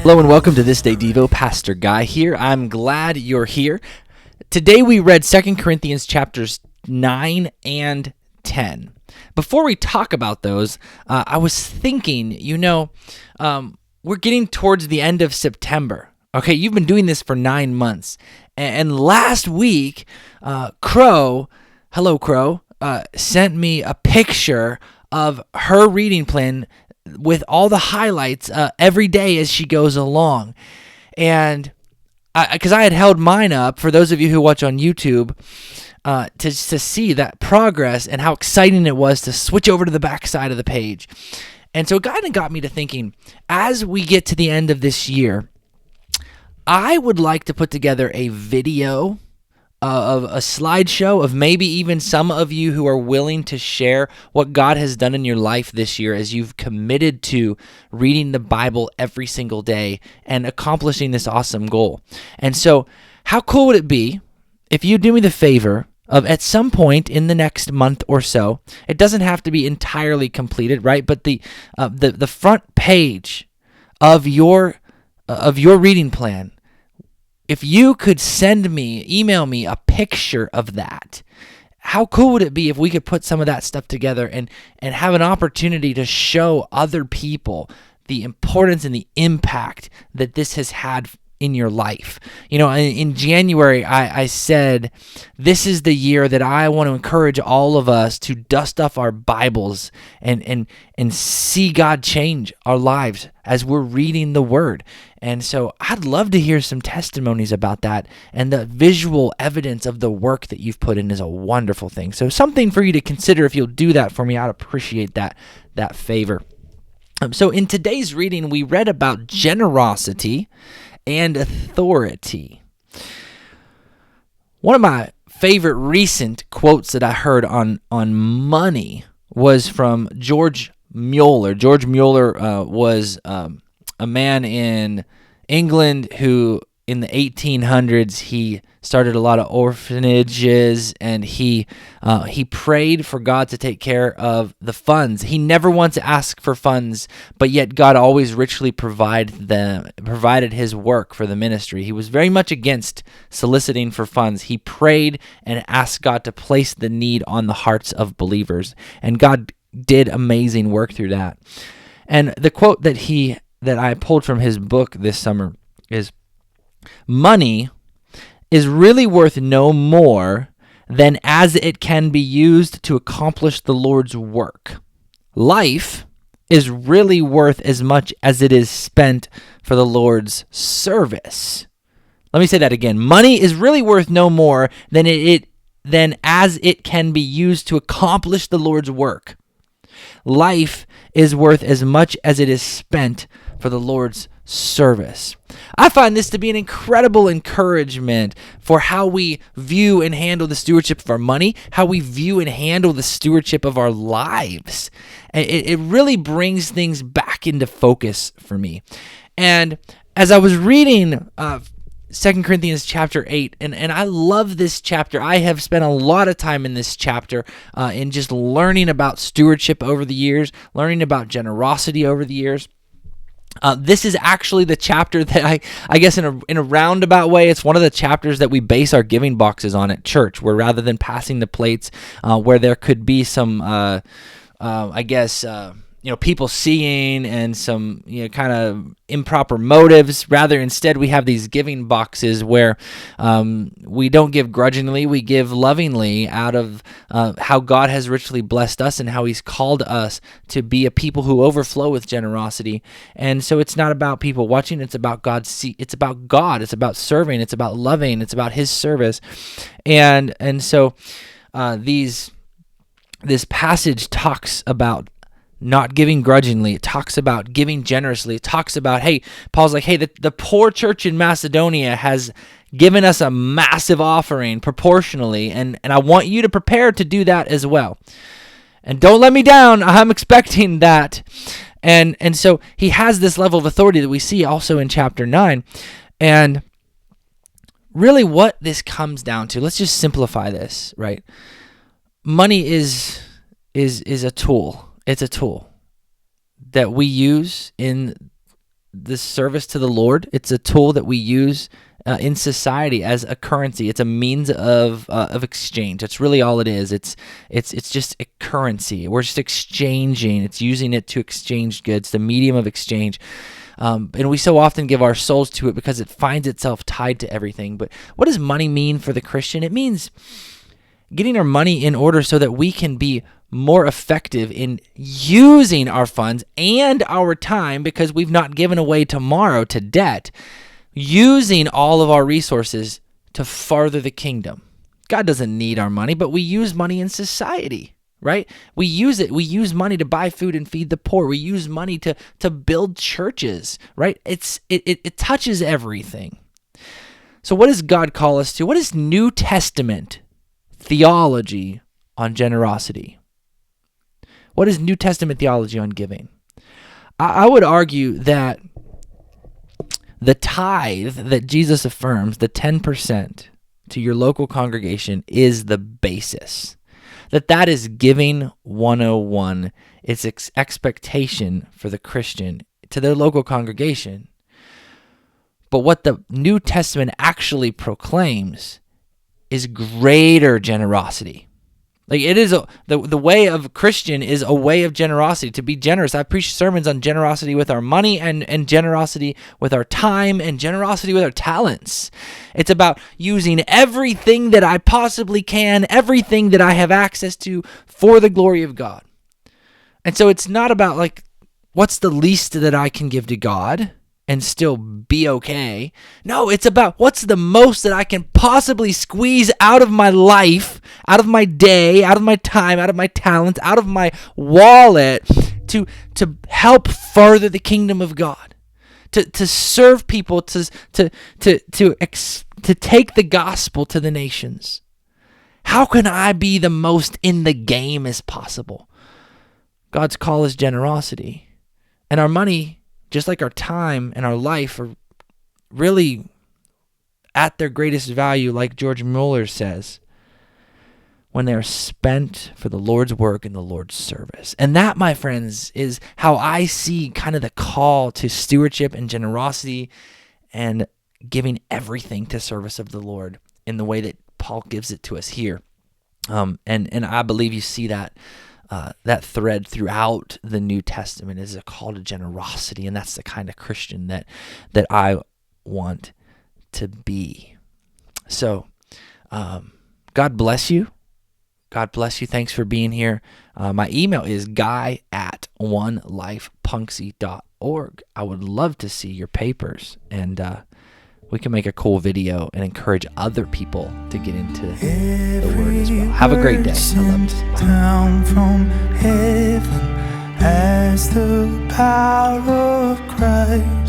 Hello and welcome to This Day Devo. Pastor Guy here. I'm glad you're here. Today we read 2 Corinthians chapters 9 and 10. Before we talk about those, I was thinking, we're getting towards the end of September. Okay, you've been doing this for 9 months. And last week, Crow, sent me a picture of her reading plan with all the highlights every day as she goes along. And because I had held mine up, for those of you who watch on YouTube, to see that progress and how exciting it was to switch over to the back side of the page. And so it kind of got me to thinking, as we get to the end of this year, I would like to put together a video of a slideshow of maybe even some of you who are willing to share what God has done in your life this year as you've committed to reading the Bible every single day and accomplishing this awesome goal. And so how cool would it be if you do me the favor of, at some point in the next month or so, it doesn't have to be entirely completed, right? But the front page of your reading plan, if you could email me a picture of that. How cool would it be if we could put some of that stuff together and have an opportunity to show other people the importance and the impact that this has had in your life? In January, I said, this is the year that I want to encourage all of us to dust off our Bibles and see God change our lives as we're reading the Word. And so I'd love to hear some testimonies about that, and the visual evidence of the work that you've put in is a wonderful thing. So something for you to consider. If you'll do that for me, I'd appreciate that favor. So in today's reading, we read about generosity and authority. One of my favorite recent quotes that I heard on money was from George Mueller. George Mueller was a man in England who, in the 1800s, he started a lot of orphanages, and he prayed for God to take care of the funds. He never once asked for funds, but yet God always richly provided his work for the ministry. He was very much against soliciting for funds. He prayed and asked God to place the need on the hearts of believers, and God did amazing work through that. And the quote that I pulled from his book this summer is, "Money is really worth no more than as it can be used to accomplish the Lord's work. Life is really worth as much as it is spent for the Lord's service." Let me say that again. Money is really worth no more than as it can be used to accomplish the Lord's work. Life is worth as much as it is spent for the Lord's service. I find this to be an incredible encouragement for how we view and handle the stewardship of our money, how we view and handle the stewardship of our lives. It really brings things back into focus for me. And as I was reading 2 Corinthians chapter 8, and I love this chapter. I have spent a lot of time in this chapter in just learning about stewardship over the years, learning about generosity over the years. This is actually the chapter that I guess in a roundabout way, it's one of the chapters that we base our giving boxes on at church, where rather than passing the plates, where there could be some, people seeing and some, kind of improper motives. Rather, instead, we have these giving boxes where we don't give grudgingly, we give lovingly out of how God has richly blessed us and how he's called us to be a people who overflow with generosity. And so it's not about people watching, it's about God. It's about God. It's about serving. It's about loving. It's about his service. And so this passage talks about not giving grudgingly. It talks about giving generously. It talks about, Paul's like, the poor church in Macedonia has given us a massive offering proportionally, and I want you to prepare to do that as well. And don't let me down. I'm expecting that. And so he has this level of authority that we see also in chapter 9. And really what this comes down to, let's just simplify this, right? Money is a tool. It's a tool that we use in the service to the Lord. It's a tool that we use in society as a currency. It's a means of exchange. That's really all it is. It's just a currency. We're just exchanging. It's using it to exchange goods, the medium of exchange. And we so often give our souls to it because it finds itself tied to everything. But what does money mean for the Christian? It means getting our money in order so that we can be more effective in using our funds and our time, because we've not given away tomorrow to debt, using all of our resources to further the kingdom. God doesn't need our money, but we use money in society, right? We use it. We use money to buy food and feed the poor. We use money to build churches, right? It touches everything. So what does God call us to? What is New Testament theology on generosity? What is New Testament theology on giving? I would argue that the tithe that Jesus affirms, the 10% to your local congregation, is the basis. That is giving 101. It's expectation for the Christian to their local congregation. But what the New Testament actually proclaims is greater generosity. Like, it is the way of a Christian is a way of generosity, to be generous. I preach sermons on generosity with our money and generosity with our time and generosity with our talents. It's about using everything that I possibly can, everything that I have access to, for the glory of God. And so it's not about like, what's the least that I can give to God and still be okay. No, it's about what's the most that I can possibly squeeze out of my life, out of my day, out of my time, out of my talents, out of my wallet to help further the kingdom of God, to serve people, to take the gospel to the nations. How can I be the most in the game as possible? God's call is generosity, and our money, just like our time and our life, are really at their greatest value, like George Mueller says, when they are spent for the Lord's work and the Lord's service. And that, my friends, is how I see kind of the call to stewardship and generosity and giving everything to service of the Lord in the way that Paul gives it to us here. And I believe you see that thread throughout the New Testament is a call to generosity, and that's the kind of Christian that I want to be. So, God bless you. God bless you. Thanks for being here. My email is guy@onelifepunksy.org. I would love to see your papers, and we can make a cool video and encourage other people to get into the Word as well. Have a great day. I love you. Down from heaven as the power of Christ.